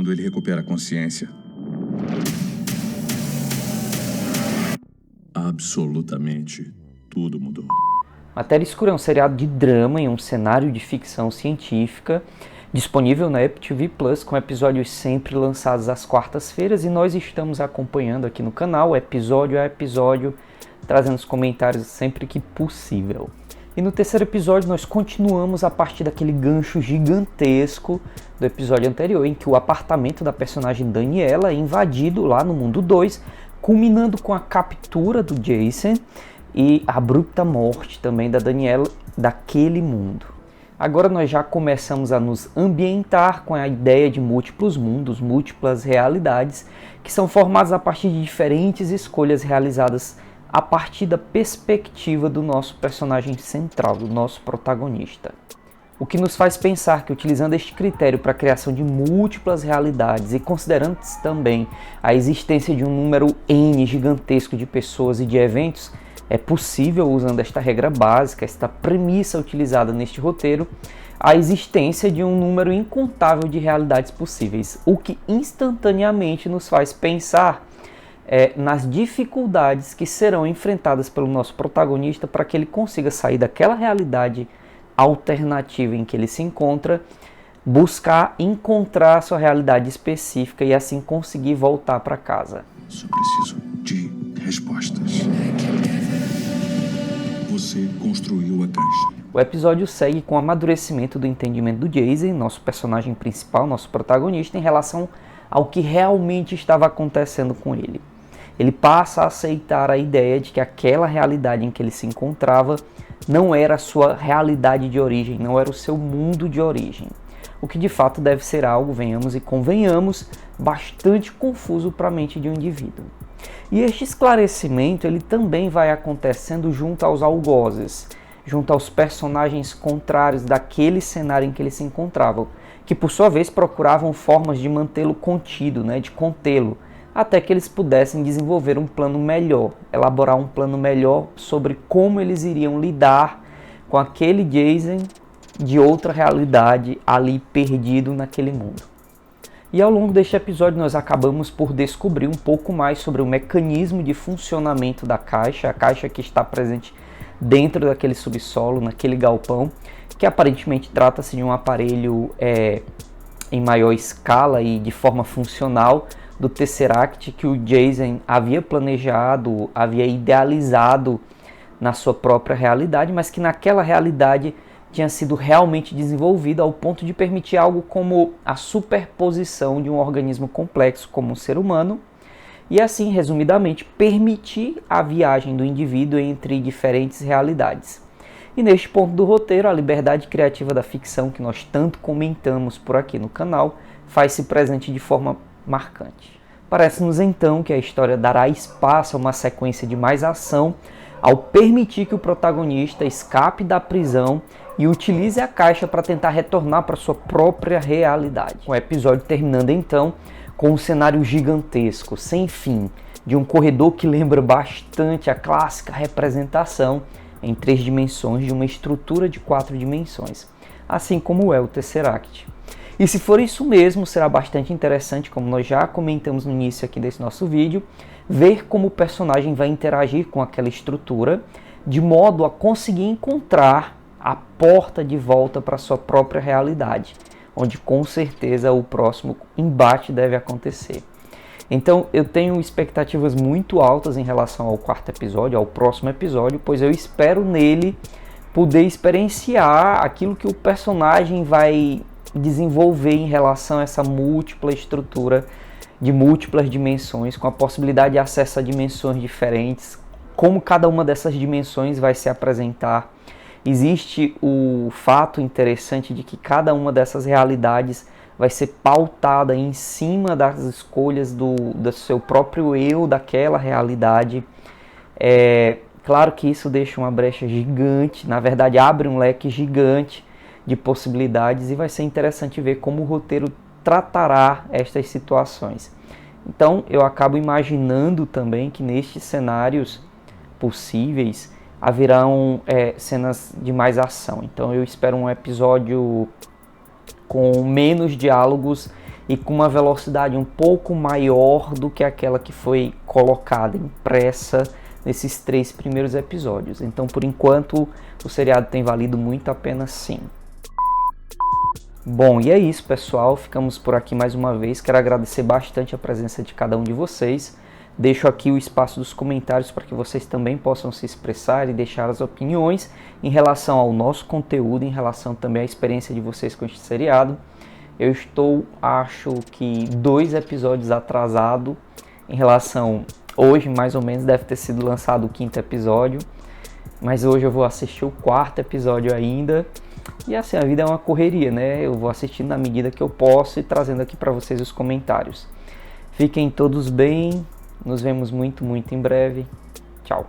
quando ele recupera a consciência, absolutamente tudo mudou. Matéria Escura é um seriado de drama em um cenário de ficção científica, disponível na Apple TV Plus, com episódios sempre lançados às quartas-feiras, e nós estamos acompanhando aqui no canal, episódio a episódio, trazendo os comentários sempre que possível. E no terceiro episódio nós continuamos a partir daquele gancho gigantesco do episódio anterior, em que o apartamento da personagem Daniela é invadido lá no mundo 2, culminando com a captura do Jason e a abrupta morte também da Daniela daquele mundo. Agora nós já começamos a nos ambientar com a ideia de múltiplos mundos, múltiplas realidades, que são formadas a partir de diferentes escolhas realizadas a partir da perspectiva do nosso personagem central, do nosso protagonista. O que nos faz pensar que, utilizando este critério para a criação de múltiplas realidades e considerando também a existência de um número N gigantesco de pessoas e de eventos, é possível, usando esta regra básica, esta premissa utilizada neste roteiro, a existência de um número incontável de realidades possíveis, o que instantaneamente nos faz pensar nas dificuldades que serão enfrentadas pelo nosso protagonista para que ele consiga sair daquela realidade alternativa em que ele se encontra, buscar encontrar a sua realidade específica e assim conseguir voltar para casa. Só preciso de respostas. Você construiu a caixa. O episódio segue com o amadurecimento do entendimento do Jason, nosso personagem principal, nosso protagonista, em relação ao que realmente estava acontecendo com ele. Ele passa a aceitar a ideia de que aquela realidade em que ele se encontrava não era a sua realidade de origem, não era o seu mundo de origem. O que de fato deve ser algo, venhamos e convenhamos, bastante confuso para a mente de um indivíduo. E este esclarecimento ele também vai acontecendo junto aos algozes, junto aos personagens contrários daquele cenário em que ele se encontrava, que por sua vez procuravam formas de mantê-lo contido, de contê-lo, até que eles pudessem desenvolver um plano melhor, elaborar um plano melhor sobre como eles iriam lidar com aquele Jason de outra realidade ali perdido naquele mundo. E ao longo deste episódio nós acabamos por descobrir um pouco mais sobre o mecanismo de funcionamento da caixa, a caixa que está presente dentro daquele subsolo, naquele galpão, que aparentemente trata-se de um aparelho em maior escala e de forma funcional do Tesseract que o Jason havia planejado, havia idealizado na sua própria realidade, mas que naquela realidade tinha sido realmente desenvolvido ao ponto de permitir algo como a superposição de um organismo complexo como um ser humano e assim, resumidamente, permitir a viagem do indivíduo entre diferentes realidades. E neste ponto do roteiro, a liberdade criativa da ficção que nós tanto comentamos por aqui no canal faz-se presente de forma marcante. Parece-nos então que a história dará espaço a uma sequência de mais ação ao permitir que o protagonista escape da prisão e utilize a caixa para tentar retornar para sua própria realidade. O episódio terminando então com um cenário gigantesco, sem fim, de um corredor que lembra bastante a clássica representação em 3 dimensões de uma estrutura de 4 dimensões, assim como é o Tesseract. E se for isso mesmo, será bastante interessante, como nós já comentamos no início aqui desse nosso vídeo, ver como o personagem vai interagir com aquela estrutura, de modo a conseguir encontrar a porta de volta para a sua própria realidade, onde com certeza o próximo embate deve acontecer. Então eu tenho expectativas muito altas em relação ao 4º episódio, ao próximo episódio, pois eu espero nele poder experienciar aquilo que o personagem vai desenvolver em relação a essa múltipla estrutura de múltiplas dimensões, com a possibilidade de acesso a dimensões diferentes, como cada uma dessas dimensões vai se apresentar. Existe o fato interessante de que cada uma dessas realidades vai ser pautada em cima das escolhas do seu próprio eu daquela realidade. Claro que isso deixa uma brecha gigante, na verdade abre um leque gigante de possibilidades e vai ser interessante ver como o roteiro tratará estas situações. Então eu acabo imaginando também que nestes cenários possíveis haverão cenas de mais ação. Então eu espero um episódio com menos diálogos e com uma velocidade um pouco maior do que aquela que foi colocada, impressa nesses 3 primeiros episódios. Então, por enquanto, o seriado tem valido muito a pena, sim. Bom, e é isso, pessoal. Ficamos por aqui mais uma vez. Quero agradecer bastante a presença de cada um de vocês. Deixo aqui o espaço dos comentários para que vocês também possam se expressar e deixar as opiniões em relação ao nosso conteúdo, em relação também à experiência de vocês com este seriado. Eu estou, acho que 2 episódios atrasado em relação... Hoje, mais ou menos, deve ter sido lançado o 5º episódio. Mas hoje eu vou assistir o 4º episódio ainda. E assim, a vida é uma correria, né? Eu vou assistindo na medida que eu posso e trazendo aqui para vocês os comentários. Fiquem todos bem. Nos vemos muito em breve. Tchau.